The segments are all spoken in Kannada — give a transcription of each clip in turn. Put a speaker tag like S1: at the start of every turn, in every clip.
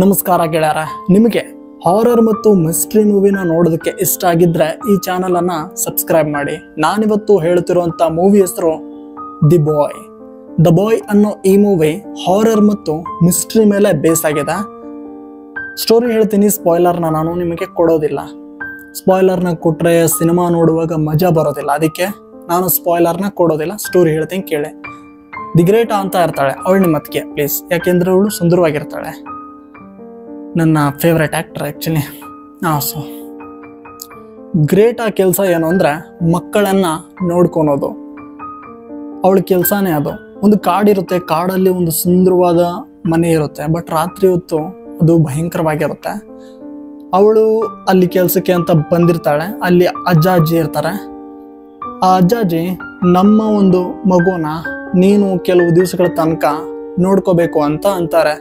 S1: ನಮಸ್ಕಾರ ಗೆಳೆಯರ, ನಿಮಗೆ ಹಾರರ್ ಮತ್ತು ಮಿಸ್ಟ್ರಿ ಮೂವಿನ ನೋಡೋದಕ್ಕೆ ಇಷ್ಟ ಆಗಿದ್ರೆ ಈ ಚಾನಲ್ ಅನ್ನ ಸಬ್ಸ್ಕ್ರೈಬ್ ಮಾಡಿ. ನಾನಿವತ್ತು ಹೇಳ್ತಿರುವಂತ ಮೂವಿ ಹೆಸರು ದಿ ಬಾಯ್. ದ ಬಾಯ್ ಅನ್ನೋ ಈ ಮೂವಿ ಹಾರರ್ ಮತ್ತು ಮಿಸ್ಟ್ರಿ ಮೇಲೆ ಬೇಸ್ ಆಗಿದೆ. ಸ್ಟೋರಿ ಹೇಳ್ತೀನಿ, ಸ್ಪಾಯ್ಲರ್ನ ನಾನು ನಿಮಗೆ ಕೊಡೋದಿಲ್ಲ. ಸ್ಪಾಯ್ಲರ್ನ ಕೊಟ್ರೆ ಸಿನಿಮಾ ನೋಡುವಾಗ ಮಜಾ ಬರೋದಿಲ್ಲ, ಅದಕ್ಕೆ ನಾನು ಸ್ಪಾಯ್ಲರ್ನ ಕೊಡೋದಿಲ್ಲ. ಸ್ಟೋರಿ ಹೇಳ್ತೀನಿ ಕೇಳಿ. ದಿ ಗ್ರೇಟ ಅಂತ ಇರ್ತಾಳೆ, ಅವಳು ನಿಮ್ಮ ಅತ್ತಿಗೆ ಪ್ಲೀಸ್, ಯಾಕೆಂದ್ರೆ ಅವಳು ಸುಂದರವಾಗಿರ್ತಾಳೆ. ನನ್ನ favourite actor actually. So great ಆ ಕೆಲಸ ಏನು ಅಂದರೆ ಮಕ್ಕಳನ್ನು ನೋಡ್ಕೊಳೋದು. ಅವಳ ಕೆಲಸನೇ ಅದು. ಒಂದು ಕಾಡಿರುತ್ತೆ, ಕಾಡಲ್ಲಿ ಒಂದು ಸುಂದರವಾದ ಮನೆ ಇರುತ್ತೆ, ಬಟ್ ರಾತ್ರಿ ಹೊತ್ತು ಅದು ಭಯಂಕರವಾಗಿರುತ್ತೆ. ಅವಳು ಅಲ್ಲಿ ಕೆಲಸಕ್ಕೆ ಅಂತ ಬಂದಿರ್ತಾಳೆ. ಅಲ್ಲಿ ಅಜ್ಜ ಅಜ್ಜಿ ಇರ್ತಾರೆ. ಆ ಅಜ್ಜಾಜಿ ನಮ್ಮ ಒಂದು ಮಗುನ ನೀನು ಕೆಲವು ದಿವಸಗಳ ತನಕ ನೋಡ್ಕೋಬೇಕು ಅಂತ ಅಂತಾರೆ.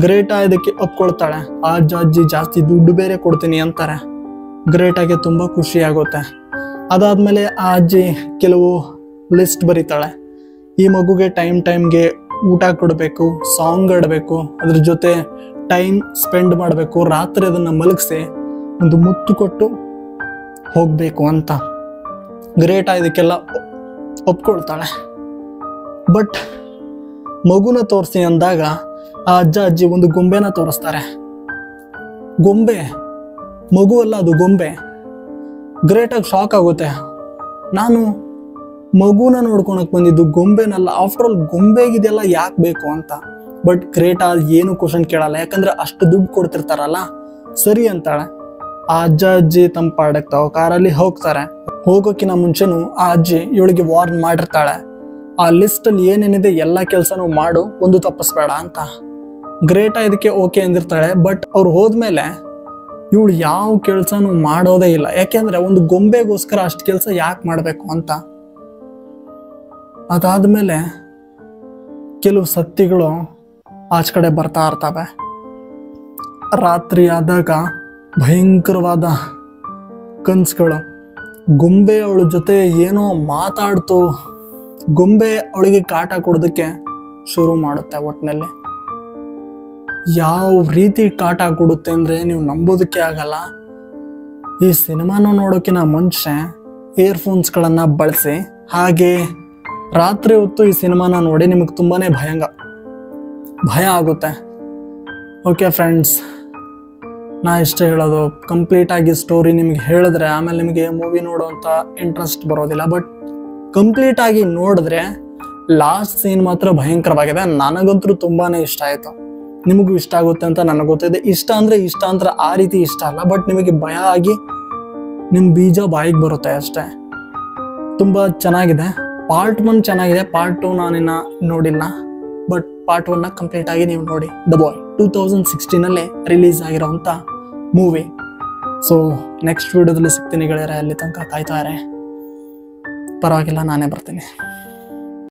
S1: ಗ್ರೇಟಾ ಇದಕ್ಕೆ ಒಪ್ಕೊಳ್ತಾಳೆ. ಆ ಅಜ್ಜಿ ಜಾಸ್ತಿ ದುಡ್ಡು ಬೇರೆ ಕೊಡ್ತೀನಿ ಅಂತಾರೆ. ಗ್ರೇಟಾಗೆ ತುಂಬ ಖುಷಿ ಆಗುತ್ತೆ. ಅದಾದ್ಮೇಲೆ ಆ ಅಜ್ಜಿ ಕೆಲವು ಲಿಸ್ಟ್ ಬರೀತಾಳೆ. ಈ ಮಗುಗೆ ಟೈಮ್ಗೆ ಊಟ ಕೊಡಬೇಕು, ಸಾಂಗ್ ಆಡಬೇಕು, ಅದ್ರ ಜೊತೆ ಟೈಮ್ ಸ್ಪೆಂಡ್ ಮಾಡಬೇಕು, ರಾತ್ರಿ ಅದನ್ನು ಮಲಗಿಸಿ ಒಂದು ಮುತ್ತು ಕೊಟ್ಟು ಹೋಗಬೇಕು ಅಂತ. ಗ್ರೇಟಾ ಇದಕ್ಕೆಲ್ಲ ಒಪ್ಕೊಳ್ತಾಳೆ. ಬಟ್ ಮಗುನ ತೋರಿಸಿ ಅಂದಾಗ ಆ ಅಜ್ಜಿ ಒಂದು ಗೊಂಬೆನ ತೋರಿಸ್ತಾರೆ. ಗೊಂಬೆ ಮಗು ಅಲ್ಲ, ಅದು ಗೊಂಬೆ. ಗ್ರೇಟಾಗಿ ಶಾಕ್ ಆಗುತ್ತೆ. ನಾನು ಮಗುನ ನೋಡ್ಕೊಳಕ್ ಬಂದಿದ್ದು ಗೊಂಬೆನಲ್ಲ, ಆಫ್ಟರ್ ಆಲ್ ಗೊಂಬೆಗಿದೆಲ್ಲ ಯಾಕೆ ಬೇಕು ಅಂತ. ಬಟ್ ಗ್ರೇಟಾ ಏನು ಕ್ವಶನ್ ಕೇಳಲ್ಲ, ಯಾಕಂದ್ರೆ ಅಷ್ಟು ದುಡ್ಡು ಕೊಡ್ತಿರ್ತಾರಲ್ಲ. ಸರಿ ಅಂತಾಳೆ. ಆ ಅಜ್ಜಿ ತಮ್ಮ ಪಾಡಕ್ ತಾವು ಕಾರಲ್ಲಿ ಹೋಗ್ತಾರೆ. ಹೋಗೋಕಿನ ಮುಂಚೆನೂ ಆ ಅಜ್ಜಿ ಇವಳಿಗೆ ವಾರ್ನ್ ಮಾಡಿರ್ತಾಳೆ, ಆ ಲಿಸ್ಟಲ್ಲಿ ಏನೇನಿದೆ ಎಲ್ಲ ಕೆಲಸನೂ ಮಾಡು, ಒಂದು ತಪ್ಪಿಸ್ಬೇಡ ಅಂತ. ಗ್ರೇಟಾ ಇದಕ್ಕೆ ಓಕೆ ಅಂದಿರ್ತಾಳೆ. ಬಟ್ ಅವ್ರು ಹೋದ್ಮೇಲೆ ಇವಳು ಯಾವ ಕೆಲಸನೂ ಮಾಡೋದೇ ಇಲ್ಲ, ಯಾಕೆಂದ್ರೆ ಒಂದು ಗೊಂಬೆಗೋಸ್ಕರ ಅಷ್ಟು ಕೆಲಸ ಯಾಕೆ ಮಾಡಬೇಕು ಅಂತ. ಅದಾದ್ಮೇಲೆ ಕೆಲವು ಸತ್ತಿಗಳು ಆಚ ಕಡೆ ಬರ್ತಾ ಇರ್ತವೆ. ರಾತ್ರಿ ಆದಾಗ ಭಯಂಕರವಾದ ಕನ್ಸುಗಳು. ಗೊಂಬೆ ಅವಳ ಜೊತೆ ಏನೋ ಮಾತಾಡ್ತು. ಗೊಂಬೆ ಅವಳಿಗೆ ಕಾಟ ಕೊಡೋದಕ್ಕೆ ಶುರು ಮಾಡುತ್ತೆ. ಒಟ್ಟಿನಲ್ಲಿ ಯಾವ ರೀತಿ ಕಾಟ ಕೊಡುತ್ತೆ ಅಂದರೆ ನೀವು ನಂಬೋದಕ್ಕೆ ಆಗಲ್ಲ. ಈ ಸಿನಿಮಾನ ನೋಡೋಕಿನ ಮುಂಚೆ ಇಯರ್ಫೋನ್ಸ್ಗಳನ್ನು ಬಳಸಿ, ಹಾಗೆ ರಾತ್ರಿ ಹೊತ್ತು ಈ ಸಿನಿಮಾನ ನೋಡಿ, ನಿಮಗೆ ತುಂಬಾ ಭಯ ಆಗುತ್ತೆ. ಓಕೆ ಫ್ರೆಂಡ್ಸ್, ನಾ ಇಷ್ಟೇ ಹೇಳೋದು. ಕಂಪ್ಲೀಟಾಗಿ ಸ್ಟೋರಿ ನಿಮಗೆ ಹೇಳಿದ್ರೆ ಆಮೇಲೆ ನಿಮಗೆ ಮೂವಿ ನೋಡೋವಂಥ ಇಂಟ್ರೆಸ್ಟ್ ಬರೋದಿಲ್ಲ. ಬಟ್ ಕಂಪ್ಲೀಟಾಗಿ ನೋಡಿದ್ರೆ ಲಾಸ್ಟ್ ಸೀನ್ ಮಾತ್ರ ಭಯಂಕರವಾಗಿದೆ. ನನಗಂತೂ ತುಂಬಾ ಇಷ್ಟ ಆಯಿತು. ನಿಮಗೂ ಇಷ್ಟ ಆಗುತ್ತೆ ಅಂತ ನನಗೆ ಗೊತ್ತಿದೆ. ಇಷ್ಟ ಅಂದ್ರೆ ಆ ರೀತಿ ಇಷ್ಟ ಅಲ್ಲ, ಬಟ್ ನಿಮಗೆ ಭಯ ಆಗಿ ನಿಮ್ಮ ಬೀಜ ಬಾಯಿಗೆ ಬರುತ್ತೆ ಅಷ್ಟೇ. ತುಂಬ ಚೆನ್ನಾಗಿದೆ. ಪಾರ್ಟ್ 1 ಚೆನ್ನಾಗಿದೆ, ಪಾರ್ಟ್ 2 ನಾನಿನ್ನ ನೋಡಿಲ್ಲ. ಬಟ್ ಪಾರ್ಟ್ 1ನ ಕಂಪ್ಲೀಟಾಗಿ ನೀವು ನೋಡಿ. ದ ಬಾಯ್ 2016 ರಿಲೀಸ್ ಆಗಿರೋವಂಥ ಮೂವಿ. ಸೊ ನೆಕ್ಸ್ಟ್ ವಿಡಿಯೋದಲ್ಲಿ ಸಿಗ್ತೀನಿ ಗೆಳೆಯರೆ. ಅಲ್ಲಿ ತನಕ ಕಾಯ್ತಾರೆ. ಪರವಾಗಿಲ್ಲ, ನಾನೇ ಬರ್ತೀನಿ.